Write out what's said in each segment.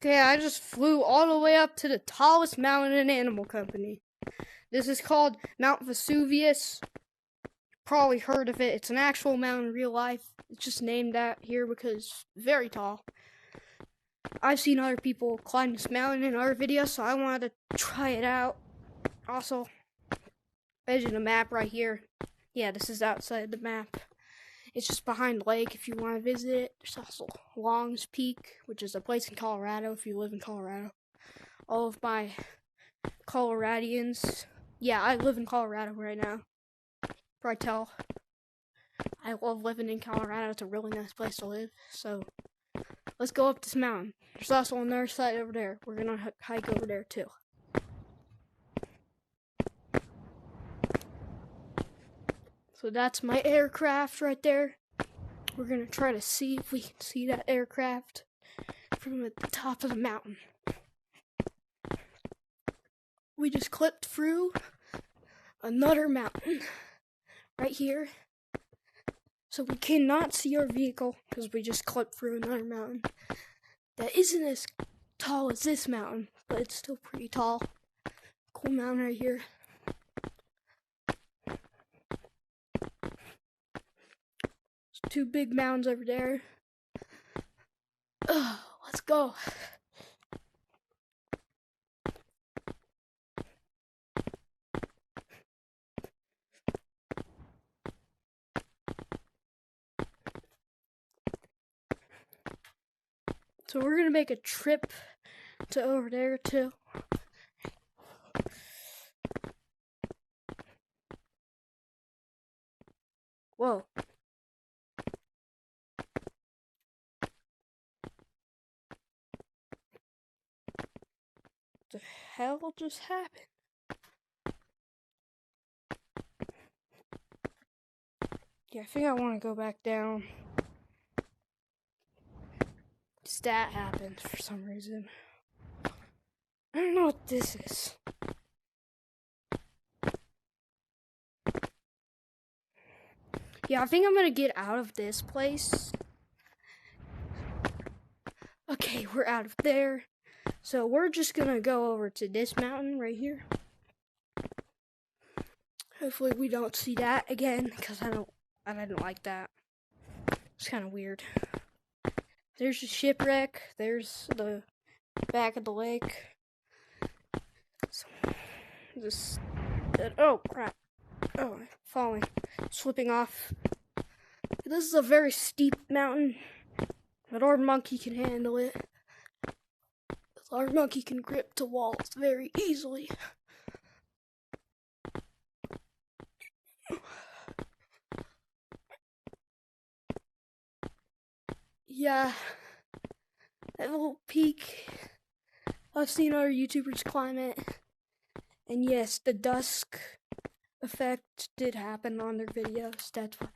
Okay, I just flew all the way up to the tallest mountain in Animal Company. This is called Mount Vesuvius. Probably heard of it. It's an actual mountain in real life. It's just named that here because it's very tall. I've seen other people climb this mountain in other videos, so I wanted to try it out. Also, there's a map right here. Yeah, this is outside the map. It's just behind the lake if you want to visit it. There's also Long's Peak, which is a place in Colorado if you live in Colorado. All of my Coloradians. Yeah, I live in Colorado right now. Probably tell. I love living in Colorado. It's a really nice place to live. So, let's go up this mountain. There's also another side over there. We're going to hike over there too. So that's my aircraft right there. We're going to try to see if we can see that aircraft from the top of the mountain. We just clipped through another mountain right here. So we cannot see our vehicle because we just clipped through another mountain that isn't as tall as this mountain, but it's still pretty tall. Cool mountain right here. Two big mounds over there. Let's go. So we're gonna make a trip to over there too. Whoa. What the hell just happened? Yeah, I think I want to go back down. That happened for some reason. I don't know what this is. Yeah, I think I'm gonna get out of this place. Okay, we're out of there. So we're just gonna go over to this mountain right here. Hopefully we don't see that again, because I didn't like that. It's kind of weird. There's a shipwreck. There's the back of the lake. So, oh crap. Oh, I'm falling. Slipping off. This is a very steep mountain, but our monkey can handle it. Our monkey can grip to walls very easily. Yeah, that little peak. I've seen other YouTubers climb it. And yes, the dusk effect did happen on their videos. That's why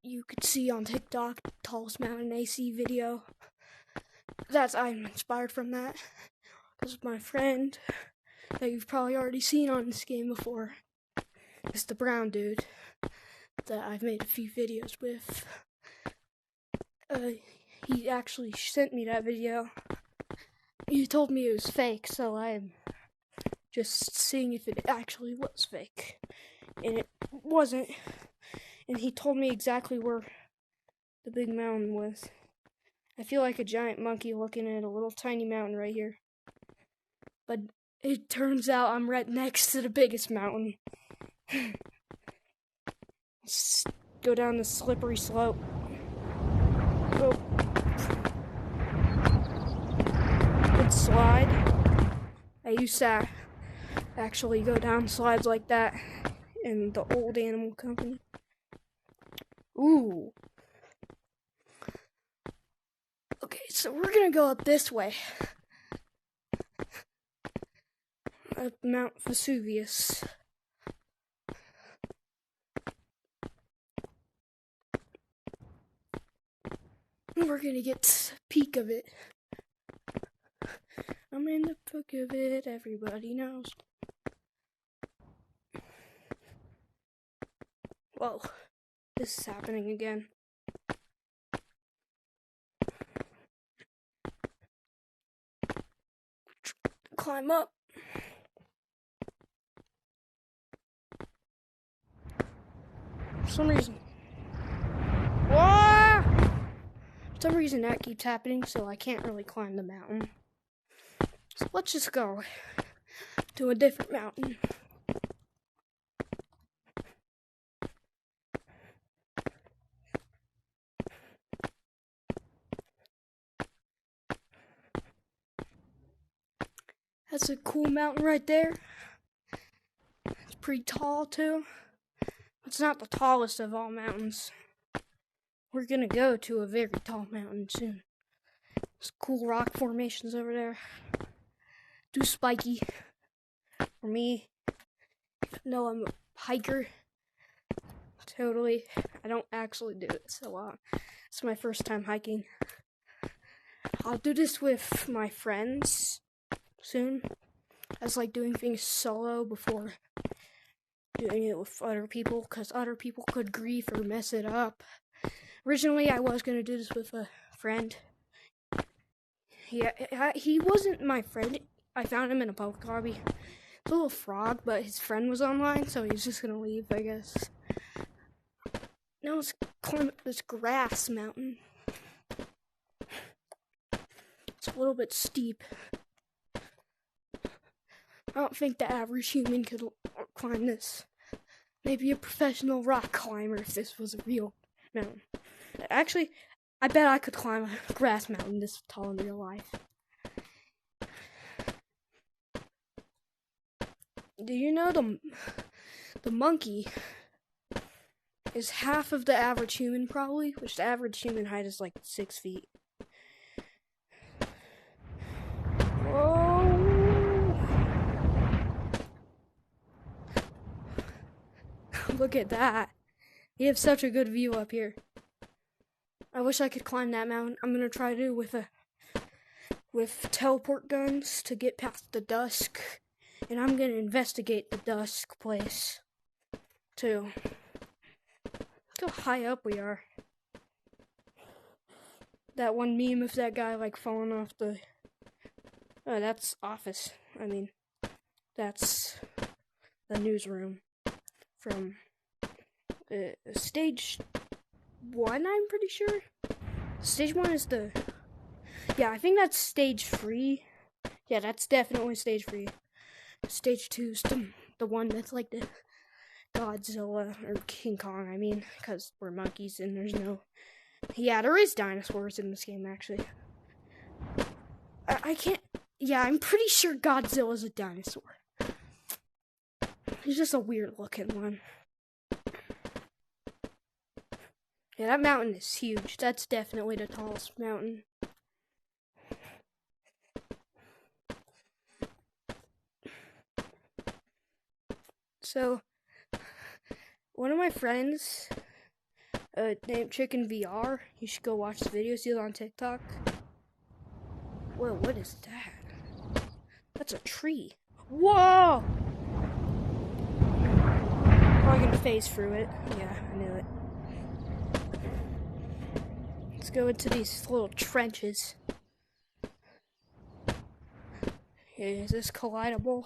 you could see on TikTok the tallest mountain AC video. I'm inspired from that. Because my friend that you've probably already seen on this game before is the brown dude that I've made a few videos with. He actually sent me that video. He told me it was fake, so I'm just seeing if it actually was fake. And it wasn't. And he told me exactly where the big mountain was. I feel like a giant monkey looking at a little tiny mountain right here. But it turns out I'm right next to the biggest mountain. Let's go down the slippery slope. Oh. Good slide. I used to actually go down slides like that in the old Animal Company. Ooh. Okay, so we're gonna go up this way. Up Mount Vesuvius. We're gonna get a peek of it. I'm in the book of it, everybody knows. Whoa, this is happening again. climb up. For some reason. Whoa! For some reason that keeps happening, so I can't really climb the mountain. So let's just go to a different mountain. That's a cool mountain right there. It's pretty tall too. It's not the tallest of all mountains. We're gonna go to a very tall mountain soon. There's cool rock formations over there. Too spiky for me. No, I'm a hiker. Totally. I don't actually do it so it's my first time hiking. I'll do this with my friends soon. As like doing things solo before doing it with other people, because other people could grief or mess it up. Originally, I was going to do this with a friend. Yeah, he wasn't my friend. I found him in a public lobby. It's a little frog, but his friend was online, so he's just going to leave, I guess. Now let's climb up this grass mountain. It's a little bit steep. I don't think the average human could climb this. Maybe a professional rock climber if this was a real mountain. Actually, I bet I could climb a grass mountain this tall in real life. Do you know the monkey is half of the average human probably? Which the average human height is like 6 feet. Whoa! Look at that. You have such a good view up here. I wish I could climb that mountain. I'm gonna try to with teleport guns to get past the dusk. And I'm gonna investigate the dusk place too. Look how high up we are. That one meme of that guy like falling off the that's office. I mean, that's the newsroom from stage 1, I'm pretty sure. Stage 1 is yeah, I think that's stage 3. Yeah, that's definitely stage 3. Stage 2 is the one that's like the Godzilla, or King Kong, I mean, because we're monkeys and there's no... Yeah, there is dinosaurs in this game, actually. I can't... Yeah, I'm pretty sure Godzilla's a dinosaur. He's just a weird-looking one. Yeah, that mountain is huge. That's definitely the tallest mountain. So, one of my friends, named Chicken VR, you should go watch the videos. He's on TikTok. Whoa, what is that? That's a tree. Whoa! Probably gonna phase through it. Yeah, I knew it. Let's go into these little trenches. Okay, is this collidable?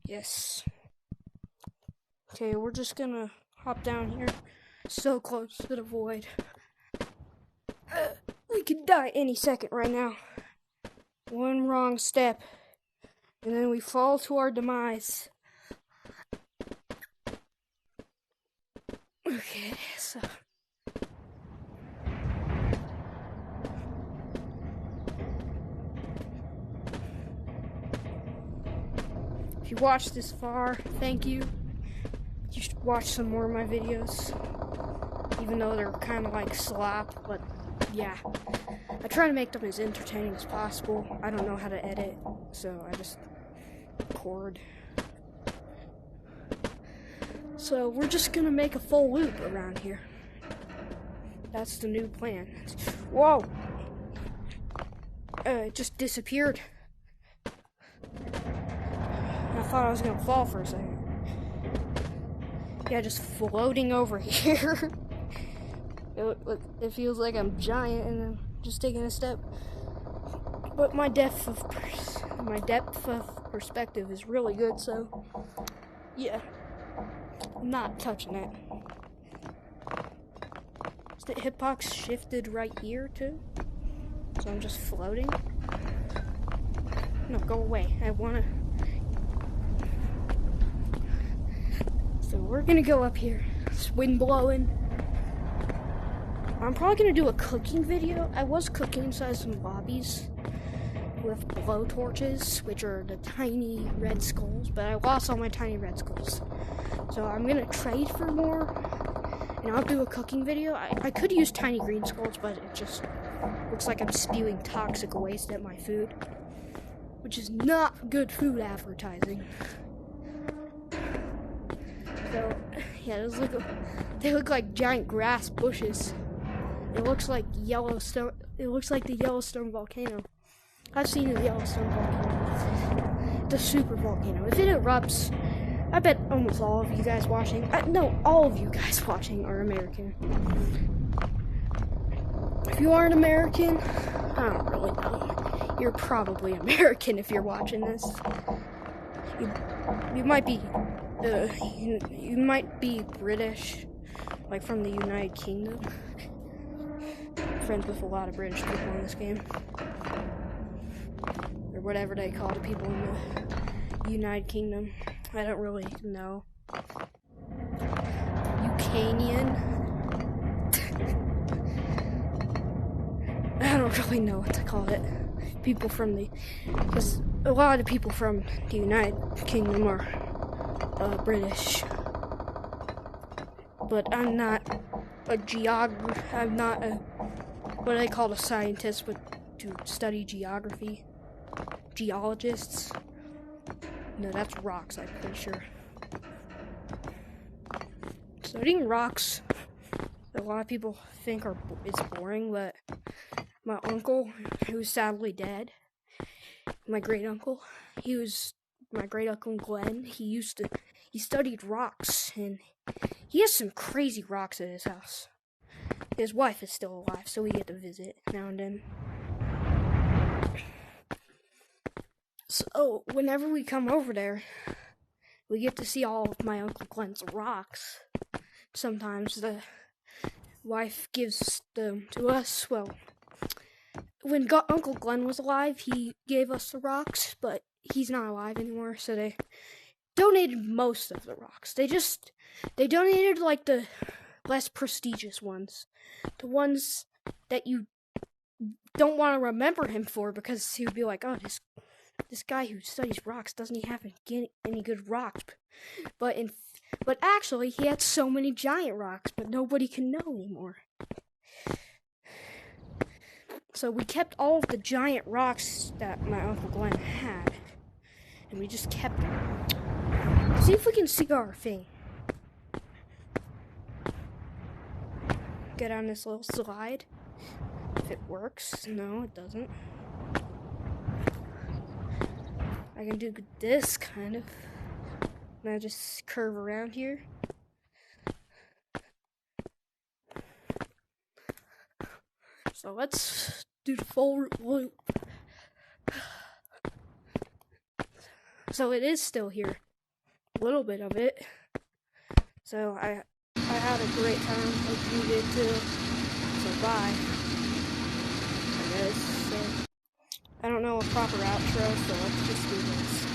Yes. Okay, we're just gonna hop down here. So close to the void. We could die any second right now. One wrong step, and then we fall to our demise. Okay, so... If you watched this far, thank you. You should watch some more of my videos, even though they're kind of like slop, but yeah. I try to make them as entertaining as possible. I don't know how to edit, so I just record. So we're just gonna make a full loop around here. That's the new plan. Whoa! It just disappeared. I thought I was gonna fall for a second. Yeah, just floating over here. It feels like I'm giant and I'm just taking a step. But my depth of perspective is really good, so yeah, I'm not touching it. Is the hitbox shifted right here too? So I'm just floating? No, go away. I wanna... So we're gonna go up here. It's wind blowing. I'm probably gonna do a cooking video. I was cooking inside some lobbies with blowtorches, which are the tiny red skulls, but I lost all my tiny red skulls. So I'm gonna trade for more, and I'll do a cooking video. I could use tiny green skulls, but it just looks like I'm spewing toxic waste at my food, which is not good food advertising. So, yeah, they look like giant grass bushes. It looks like Yellowstone. It looks like the Yellowstone volcano. I've seen the Yellowstone volcano. It's a super volcano. If it erupts, I bet almost all of you guys watching, no, all of you guys watching are American. If you aren't American, I don't really know. You're probably American if you're watching this. You might be, you might be British, like from the United Kingdom. Friends with a lot of British people in this game, or whatever they call the people in the United Kingdom. I don't really know. Ukrainian. I don't really know what to call it. People from because a lot of people from the United Kingdom are British. But I'm not I'm not a what I call a scientist, but to study geography. Geologists. No, that's rocks, I'm pretty sure. Studying rocks, a lot of people think it's boring, but my uncle, who's sadly dead, my great uncle Glenn, he studied rocks, and he has some crazy rocks at his house. His wife is still alive, so we get to visit now and then. So, whenever we come over there, we get to see all of my Uncle Glenn's rocks. Sometimes the wife gives them to us. Well, when Uncle Glenn was alive, he gave us the rocks, but he's not alive anymore, so they donated most of the rocks. They donated, like, the less prestigious ones. The ones that you don't want to remember him for, because he would be like, oh, this guy who studies rocks, doesn't he have any good rocks? But actually, he had so many giant rocks, but nobody can know anymore. So we kept all of the giant rocks that my Uncle Glenn had, and we just kept them. See if we can see our thing. Get on this little slide. If it works. No, it doesn't. I can do this, kind of. Now just curve around here. So let's do the full loop. So it is still here. A little bit of it. So I had a great time. Hope you did too. So bye. I guess. So I don't know a proper outro, so let's just do this.